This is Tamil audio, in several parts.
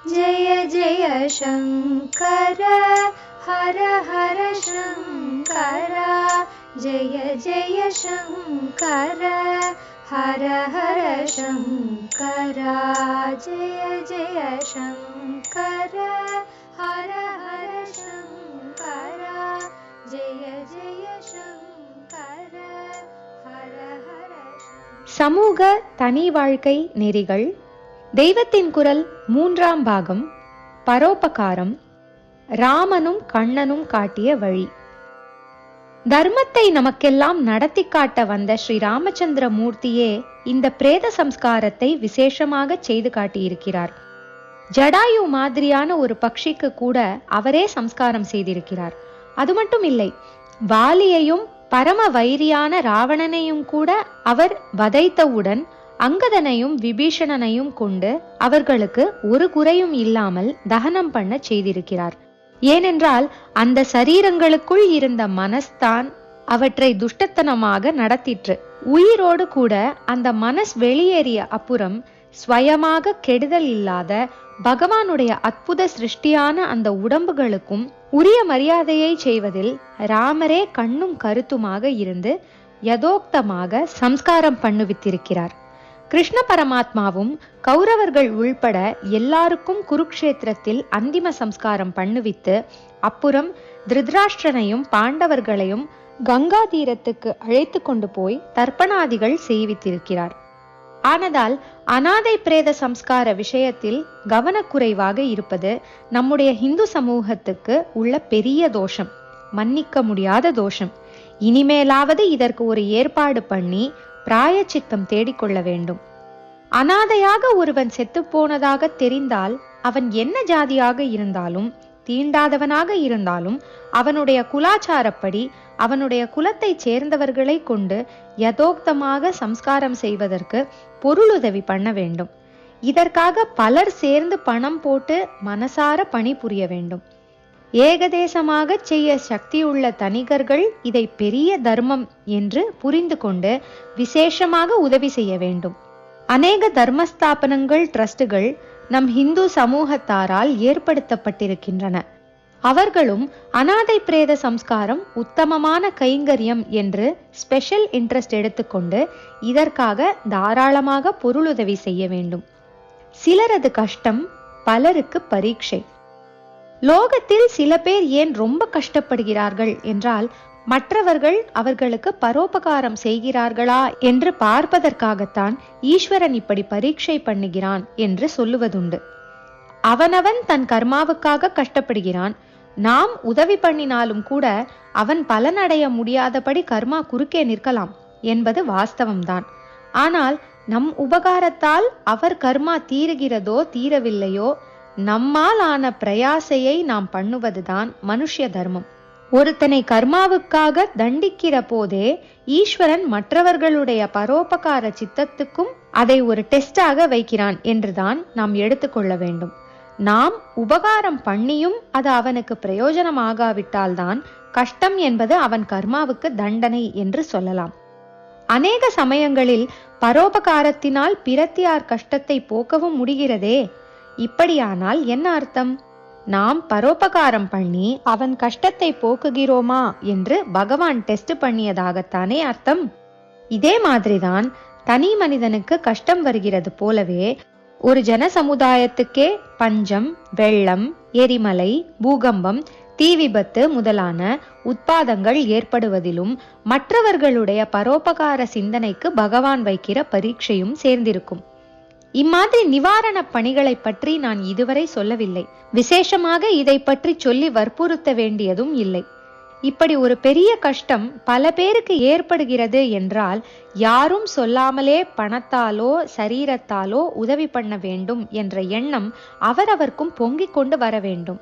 जय जय शङ्कर हर हर शङ्कर जय जय शङ्कर हर हर शङ्कर जय जय शङ्कर हर हर शङ्कर जय जय शङ्कर हर हर சமூக தனி வாழ்க்கை நெறிகள், தெய்வத்தின் குரல் 3ஆம் பாகம், பரோபகாரம், ராமனும் கண்ணனும் காட்டிய வழி. தர்மத்தை நமக்கெல்லாம் நடத்தி காட்ட வந்த ஸ்ரீ ராமச்சந்திர மூர்த்தியே இந்த பிரேத சம்ஸ்காரத்தை விசேஷமாக செய்து காட்டியிருக்கிறார். ஜடாயு மாதிரியான ஒரு பக்ஷிக்கு கூட அவரே சம்ஸ்காரம் செய்திருக்கிறார். அது மட்டும் இல்லை, வாலியையும் பரம வைரியான ராவணனையும் கூட அவர் வதைத்தவுடன் அங்கதனையும் விபீஷணனையும் கொண்டு அவர்களுக்கு ஒரு குறையும் இல்லாமல் தகனம் பண்ண செய்திருக்கிறார். ஏனென்றால் அந்த சரீரங்களுக்குள் இருந்த மனஸ்தான் அவற்றை துஷ்டத்தனமாக நடத்திற்று. உயிரோடு கூட அந்த மனஸ் வெளியேறிய அப்புறம் ஸ்வயமாக கெடுதல் இல்லாத பகவானுடைய அற்புத சிருஷ்டியான அந்த உடம்புகளுக்கும் உரிய மரியாதையை செய்வதில் ராமரே கண்ணும் கருத்துமாக இருந்து யதோக்தமாக சம்ஸ்காரம் பண்ணுவித்திருக்கிறார். கிருஷ்ண பரமாத்மாவும் கௌரவர்கள் உள்பட எல்லாருக்கும் குருக்ஷேத்திரத்தில் அந்திம சம்ஸ்காரம் பண்ணுவித்து அப்புறம் திருதராஷ்டிரனையும் பாண்டவர்களையும் கங்கா தீரத்துக்கு அழைத்து கொண்டு போய் தர்ப்பணாதிகள் செய்வித்திருக்கிறார். ஆனதால் அநாதை பிரேத சம்ஸ்கார விஷயத்தில் கவனக்குறைவாக இருப்பது நம்முடைய இந்து சமூகத்துக்கு உள்ள பெரிய தோஷம், மன்னிக்க முடியாத தோஷம். இனிமேலாவது இதற்கு ஒரு ஏற்பாடு பண்ணி பிராயச்சித்தம் தேடிக்கொள்ள வேண்டும். அனாதையாக ஒருவன் செத்து போனதாக தெரிந்தால் அவன் என்ன ஜாதியாக இருந்தாலும் தீண்டாதவனாக இருந்தாலும் அவனுடைய குலாச்சாரப்படி அவனுடைய குலத்தை சேர்ந்தவர்களை கொண்டு யதோக்தமாக சம்ஸ்காரம் செய்வதற்கு பொருளுதவி பண்ண வேண்டும். இதற்காக பலர் சேர்ந்து பணம் போட்டு மனசார பணி புரிய வேண்டும். ஏகதேசமாக செய்ய சக்தியுள்ள தனிகர்கள் இதை பெரிய தர்மம் என்று புரிந்து கொண்டு விசேஷமாக உதவி செய்ய வேண்டும். அநேக தர்மஸ்தாபனங்கள், ட்ரஸ்டுகள் நம் இந்து சமூகத்தாரால் ஏற்படுத்தப்பட்டிருக்கின்றன. அவர்களும் அநாதை பிரேத சம்ஸ்காரம் உத்தமமான கைங்கரியம் என்று ஸ்பெஷல் இன்ட்ரெஸ்ட் எடுத்துக்கொண்டு இதற்காக தாராளமாக பொருளுதவி செய்ய வேண்டும். சிலரது கஷ்டம் பலருக்கு பரீட்சை. லோகத்தில் சில பேர் ஏன் ரொம்ப கஷ்டப்படுகிறார்கள் என்றால் மற்றவர்கள் அவர்களுக்கு பரோபகாரம் செய்கிறார்களா என்று பார்ப்பதற்காகத்தான் ஈஸ்வரன் இப்படி பரீட்சை பண்ணுகிறான் என்று சொல்லுவதுண்டு. அவனவன் தன் கர்மாவுக்காக கஷ்டப்படுகிறான். நாம் உதவி பண்ணினாலும் கூட அவன் பலனடைய முடியாதபடி கர்மா குறுக்கே நிற்கலாம் என்பது வாஸ்தவம்தான். ஆனால் நம் உபகாரத்தால் அவர் கர்மா தீருகிறதோ தீரவில்லையோ, நம்மால் ஆன பிரயாசையை நாம் பண்ணுவதுதான் மனுஷ்ய தர்மம். ஒருத்தனை கர்மாவுக்காக தண்டிக்கிற போதே ஈஸ்வரன் மற்றவர்களுடைய பரோபகார சித்தத்துக்கும் அதை ஒரு டெஸ்டாக வைக்கிறான் என்றுதான் நாம் எடுத்துக்கொள்ள வேண்டும். நாம் உபகாரம் பண்ணியும் அது அவனுக்கு பிரயோஜனமாகாவிட்டால்தான் கஷ்டம் என்பது அவன் கர்மாவுக்கு தண்டனை என்று சொல்லலாம். அநேக சமயங்களில் பரோபகாரத்தினால் பிரத்தியார் கஷ்டத்தை போக்கவும் முடிகிறதே. இப்படியானால் என்ன அர்த்தம்? நாம் பரோபகாரம் பண்ணி அவன் கஷ்டத்தை போக்குகிறோமா என்று பகவான் டெஸ்ட் பண்ணியதாகத்தானே அர்த்தம். இதே மாதிரிதான் தனி மனிதனுக்கு கஷ்டம் வருகிறது போலவே ஒரு ஜன சமுதாயத்துக்கே பஞ்சம், வெள்ளம், எரிமலை, பூகம்பம், தீ விபத்து முதலான உட்பாதங்கள் ஏற்படுவதிலும் மற்றவர்களுடைய பரோபகார சிந்தனைக்கு பகவான் வைக்கிற பரீட்சையும் சேர்ந்திருக்கும். இம்மாதிரி நிவாரண பணிகளை பற்றி நான் இதுவரை சொல்லவில்லை. விசேஷமாக இதை பற்றி சொல்லி வற்புறுத்த வேண்டியதும் இல்லை. இப்படி ஒரு பெரிய கஷ்டம் பல பேருக்கு ஏற்படுகிறது என்றால் யாரும் சொல்லாமலே பணத்தாலோ சரீரத்தாலோ உதவி பண்ண வேண்டும் என்ற எண்ணம் அவரவர்க்கும் பொங்கிக் கொண்டு வர வேண்டும்.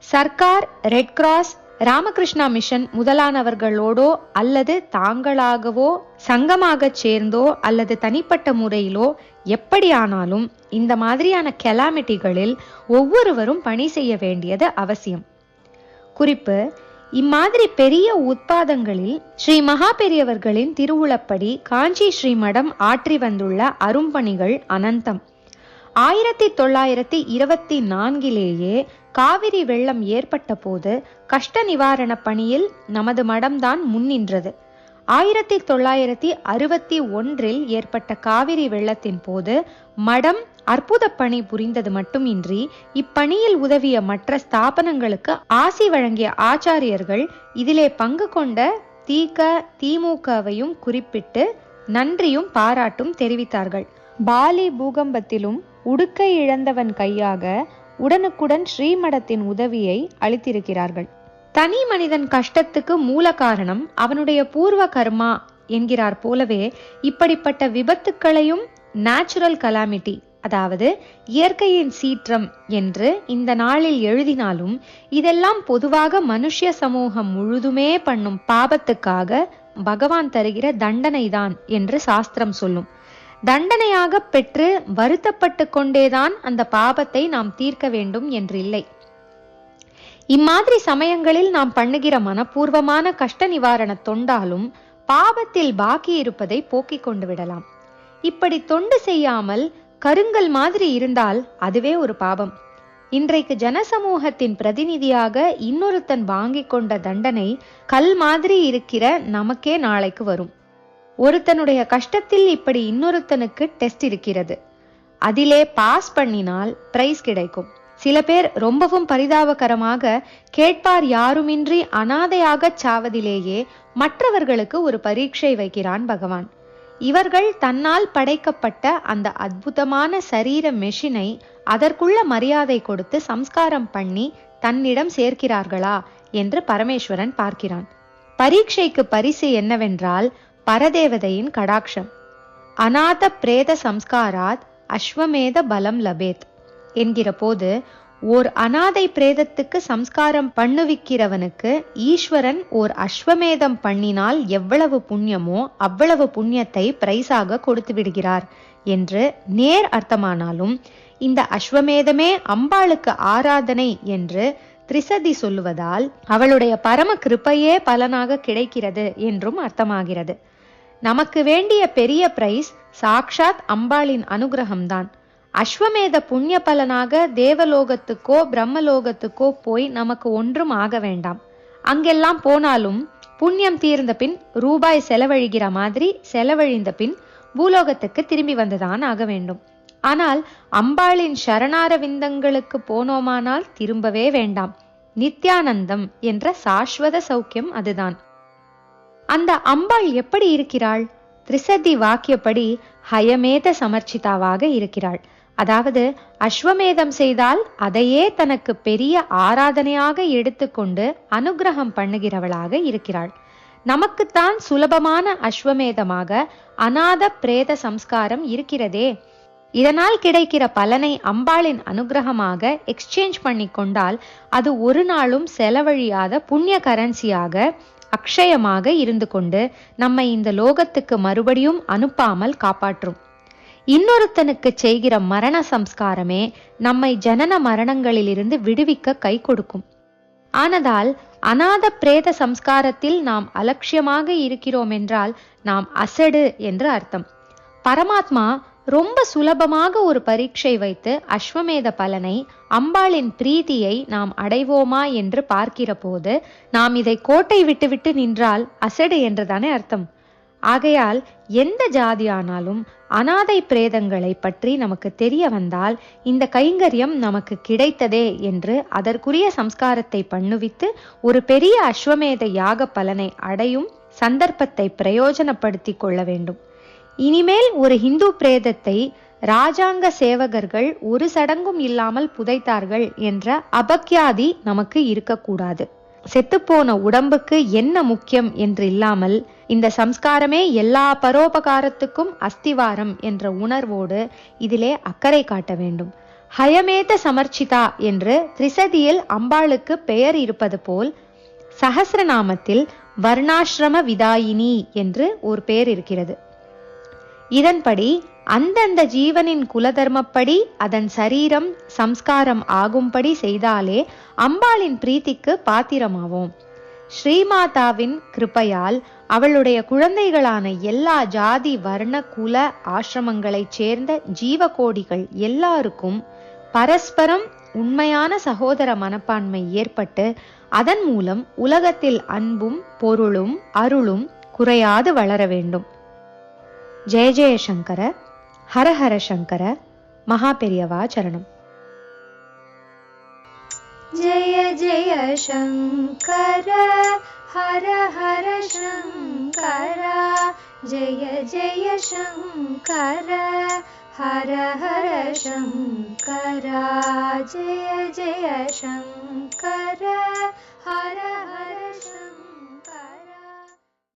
சர்க்கார், ரெட் கிராஸ், ராமகிருஷ்ணா மிஷன் முதலானவர்களோடோ அல்லது தாங்களாகவோ சங்கமாக சேர்ந்தோ அல்லது தனிப்பட்ட முறையிலோ எப்படியானாலும் இந்த மாதிரியான கெலாமிட்டிகளில் ஒவ்வொருவரும் பணி செய்ய வேண்டியது அவசியம். குறிப்பு: இம்மாதிரி பெரிய உட்பாதங்களில் ஸ்ரீ மகா பெரியவர்களின் திருவுளப்படி காஞ்சி ஸ்ரீமடம் ஆற்றி வந்துள்ள அரும்பணிகள் அனந்தம். 1924 காவிரி வெள்ளம் ஏற்பட்ட போது கஷ்ட நிவாரண பணியில் நமது மடம்தான் முன்னின்றது. 1961 ஏற்பட்ட காவிரி வெள்ளத்தின் போது மடம் அற்புத பணி புரிந்தது மட்டுமின்றி இப்பணியில் உதவிய மற்ற ஸ்தாபனங்களுக்கு ஆசி வழங்கிய ஆச்சாரியர்கள் இதிலே பங்கு கொண்ட திமுகவையும் குறிப்பிட்டு நன்றியும் பாராட்டும் தெரிவித்தார்கள். பாலி பூகம்பத்திலும் உடுக்கை இழந்தவன் கையாக உடனுக்குடன் ஸ்ரீமடத்தின் உதவியை அளித்திருக்கிறார்கள். தனி மனிதன் கஷ்டத்துக்கு மூல காரணம் அவனுடைய பூர்வ கர்மா என்கிறார் போலவே இப்படிப்பட்ட விபத்துக்களையும் நேச்சுரல் கலாமிட்டி, அதாவது இயற்கையின் சீற்றம் என்று இந்த நாளில் எழுதினாலும் இதெல்லாம் பொதுவாக மனுஷ சமூகம் முழுதுமே பண்ணும் பாபத்துக்காக பகவான் தருகிற தண்டனைதான் என்று சாஸ்திரம் சொல்லும். தண்டனையாக பெற்று வருத்தப்பட்டு கொண்டேதான் அந்த பாபத்தை நாம் தீர்க்க வேண்டும் என்றில்லை. இம்மாதிரி சமயங்களில் நாம் பண்ணுகிற மனப்பூர்வமான கஷ்ட நிவாரண தொண்டாலும் பாபத்தில் பாக்கி இருப்பதை போக்கிக் கொண்டு விடலாம். இப்படி தொண்டு செய்யாமல் கருங்கல் மாதிரி இருந்தால் அதுவே ஒரு பாபம். இன்றைக்கு ஜனசமூகத்தின் பிரதிநிதியாக இன்னொருத்தன் வாங்கி கொண்ட தண்டனை கல் மாதிரி இருக்கிற நமக்கே நாளைக்கு வரும். ஒருத்தனுடைய கஷ்டத்தில் இப்படி இன்னொருத்தனுக்கு டெஸ்ட் இருக்கிறது. அதிலே பாஸ் பண்ணினால் பிரைஸ் கிடைக்கும். சில பேர் ரொம்பவும் பரிதாபகரமாக கேட்பார் யாருமின்றி அனாதையாக சாவதிலேயே மற்றவர்களுக்கு ஒரு பரீட்சை வைக்கிறான் பகவான். இவர்கள் தன்னால் படைக்கப்பட்ட அந்த அற்புதமான சரீர மெஷினை அதற்குள்ள மரியாதை கொடுத்து சம்ஸ்காரம் பண்ணி தன்னிடம் சேர்க்கிறார்களா என்று பரமேஸ்வரன் பார்க்கிறான். பரீட்சைக்கு பரிசு என்னவென்றால் பரதேவதையின் கடாட்சம். அநாத பிரேத சம்ஸ்காராத் அஸ்வமேத பலம் லபேத் என்கிற போது ஓர் அநாதை பிரேதத்துக்கு சம்ஸ்காரம் பண்ணுவிக்கிறவனுக்கு ஈஸ்வரன் ஓர் அஸ்வமேதம் பண்ணினால் எவ்வளவு புண்ணியமோ அவ்வளவு புண்ணியத்தை பிரைஸாக கொடுத்து விடுகிறார் என்று நேர் அர்த்தமானாலும் இந்த அஸ்வமேதமே அம்பாளுக்கு ஆராதனை என்று திரிசதி சொல்லுவதால் அவளுடைய பரம கிருபையே பலனாக கிடைக்கிறது என்றும் அர்த்தமாகிறது. நமக்கு வேண்டிய பெரிய பிரைஸ் சாக்ஷாத் அம்பாளின் அனுகிரகம்தான். அஸ்வமேத புண்ணிய பலனாக தேவலோகத்துக்கோ பிரம்மலோகத்துக்கோ போய் நமக்கு ஒன்றும் ஆக வேண்டாம். அங்கெல்லாம் போனாலும் புண்ணியம் தீர்ந்த பின் ரூபாய் செலவழிகிற மாதிரி செலவழிந்த பின் பூலோகத்துக்கு திரும்பி வந்துதான் ஆக வேண்டும். ஆனால் அம்பாளின் சரணார விந்தங்களுக்கு போனோமானால் திரும்பவே வேண்டாம். நித்யானந்தம் என்ற சாஸ்வத சௌக்கியம் அதுதான். அந்த அம்பாள் எப்படி இருக்கிறாள்? திரிசதி வாக்கியப்படி ஹயமேத சமர்ச்சிதாவாக இருக்கிறாள். அதாவது அஸ்வமேதம் செய்தால் அதையே தனக்கு பெரிய ஆராதனையாக எடுத்துக்கொண்டு அனுகிரகம் பண்ணுகிறவளாக இருக்கிறாள். நமக்குத்தான் சுலபமான அஸ்வமேதமாக அநாத பிரேத சம்ஸ்காரம் இருக்கிறதே. இதனால் கிடைக்கிற பலனை அம்பாளின் அனுகிரகமாக எக்ஸ்சேஞ்ச் பண்ணி கொண்டால் அது ஒரு நாளும் செலவழியாத புண்ணிய கரன்சியாக அக்ஷயமாக இருந்து கொண்டு நம்மை இந்த லோகத்துக்கு மறுபடியும் அனுப்பாமல் காப்பாற்றும். இன்னொருத்தனுக்கு செய்கிற மரண சம்ஸ்காரமே நம்மை ஜனன மரணங்களிலிருந்து விடுவிக்க கை கொடுக்கும். ஆனதால் அநாத பிரேத சம்ஸ்காரத்தில் நாம் அலட்சியமாக இருக்கிறோம் என்றால் நாம் அசடு என்று அர்த்தம். பரமாத்மா ரொம்ப சுலபமாக ஒரு பரீட்சை வைத்து அஸ்வமேத பலனை அம்பாளின் பிரீதியை நாம் அடைவோமா என்று பார்க்கிற போது நாம் இதை கோட்டை விட்டு நின்றால் அசடு என்றுதானே அர்த்தம். ஆகையால் எந்த ஜாதியானாலும் அநாதை பிரேதங்களை பற்றி நமக்கு தெரிய வந்தால் இந்த கைங்கரியம் நமக்கு கிடைத்ததே என்று அதற்குரிய சம்ஸ்காரத்தை பண்ணுவித்து ஒரு பெரிய அஸ்வமேத யாக பலனை அடையும் சந்தர்ப்பத்தை பிரயோஜனப்படுத்தி கொள்ள வேண்டும். இனிமேல் ஒரு ஹிந்து பிரேதத்தை ராஜாங்க சேவகர்கள் ஒரு சடங்கும் இல்லாமல் புதைத்தார்கள் என்ற அபக்யாதி நமக்கு இருக்கக்கூடாது. செத்துப்போன உடம்புக்கு என்ன முக்கியம் என்று இல்லாமல் இந்த சம்ஸ்காரமே எல்லா பரோபகாரத்துக்கும் அஸ்திவாரம் என்ற உணர்வோடு இதிலே அக்கறை காட்ட வேண்டும். ஹயமேத சமர்ச்சிதா என்று திரிசதியில் அம்பாளுக்கு பெயர் இருப்பது போல் சஹஸ்ரநாமத்தில் வர்ணாசிரம விதாயினி என்று ஒரு பெயர் இருக்கிறது. இதன்படி அந்தந்த ஜீவனின் குலதர்மப்படி அதன் சரீரம் சம்ஸ்காரம் ஆகும்படி செய்தாலே அம்பாளின் பிரீத்திக்கு பாத்திரமாவோம். ஸ்ரீமாதாவின் கிருபையால் அவளுடைய குழந்தைகளான எல்லா ஜாதி வர்ண குல ஆசிரமங்களைச் சேர்ந்த ஜீவகோடிகள் எல்லாருக்கும் பரஸ்பரம் உண்மையான சகோதர மனப்பான்மை ஏற்பட்டு அதன் மூலம் உலகத்தில் அன்பும் பொருளும் அருளும் குறையாது வளர வேண்டும். ஜெய ஜெயசங்கர, ஹரஹர சங்கர, மகா பெரியவா சரணம். जय जय शङ्कर हर हर शङ्कर, जय जय शङ्कर हर हर शङ्कर, जय जय शङ्कर हर हर शङ्कर.